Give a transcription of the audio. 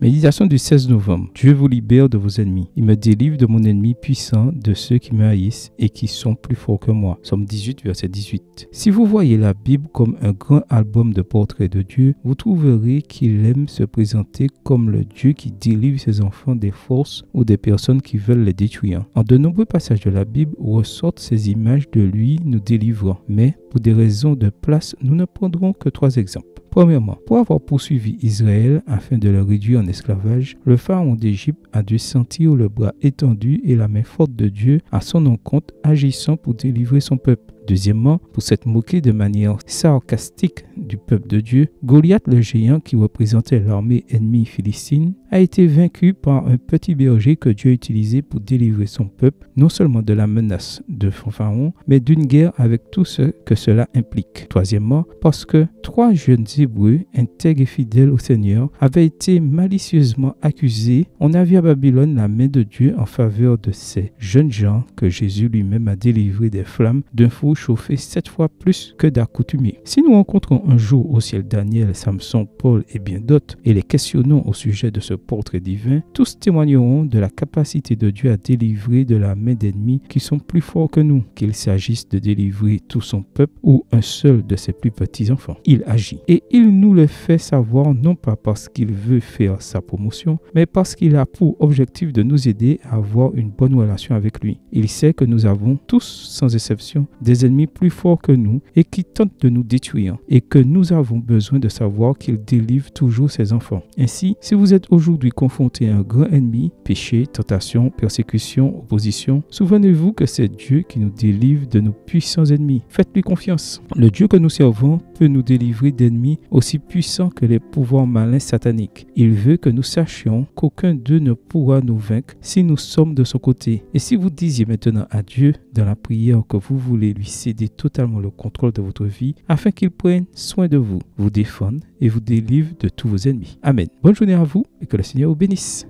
Méditation du 16 novembre. Dieu vous libère de vos ennemis. Il me délivre de mon ennemi puissant, de ceux qui me haïssent et qui sont plus forts que moi. Somme 18, verset 18. Si vous voyez la Bible comme un grand album de portraits de Dieu, vous trouverez qu'il aime se présenter comme le Dieu qui délivre ses enfants des forces ou des personnes qui veulent les détruire. En de nombreux passages de la Bible ressortent ces images de lui nous délivrant. Mais pour des raisons de place, nous ne prendrons que 3 exemples. Premièrement, pour avoir poursuivi Israël afin de le réduire en esclavage, le pharaon d'Égypte a dû sentir le bras étendu et la main forte de Dieu à son encontre agissant pour délivrer son peuple. Deuxièmement, pour s'être moqué de manière sarcastique du peuple de Dieu, Goliath, le géant qui représentait l'armée ennemie philistine, a été vaincu par un petit berger que Dieu a utilisé pour délivrer son peuple, non seulement de la menace de Pharaon, mais d'une guerre avec tout ce que cela implique. Troisièmement, parce que 3 jeunes Hébreux, intègres et fidèles au Seigneur, avaient été malicieusement accusés, on a vu à Babylone la main de Dieu en faveur de ces jeunes gens que Jésus lui-même a délivrés des flammes d'un four chauffé 7 fois plus que d'accoutumé. Si nous rencontrons un jour au ciel Daniel, Samson, Paul et bien d'autres et les questionnons au sujet de ce portrait divin, tous témoigneront de la capacité de Dieu à délivrer de la main d'ennemis qui sont plus forts que nous, qu'il s'agisse de délivrer tout son peuple ou un seul de ses plus petits enfants. Il agit et il nous le fait savoir non pas parce qu'il veut faire sa promotion, mais parce qu'il a pour objectif de nous aider à avoir une bonne relation avec lui. Il sait que nous avons tous, sans exception, des ennemis plus forts que nous et qui tentent de nous détruire et que nous avons besoin de savoir qu'il délivre toujours ses enfants. Ainsi, si vous êtes aujourd'hui confronté à un grand ennemi, péché, tentation, persécution, opposition, souvenez-vous que c'est Dieu qui nous délivre de nos puissants ennemis. Faites-lui confiance. Le Dieu que nous servons peut nous délivrer d'ennemis aussi puissants que les pouvoirs malins sataniques. Il veut que nous sachions qu'aucun d'eux ne pourra nous vaincre si nous sommes de son côté. Et si vous disiez maintenant à Dieu dans la prière que vous voulez lui céder totalement le contrôle de votre vie afin qu'il prenne soin de vous, vous défende et vous délivre de tous vos ennemis. Amen. Bonne journée à vous et que le Seigneur vous bénisse.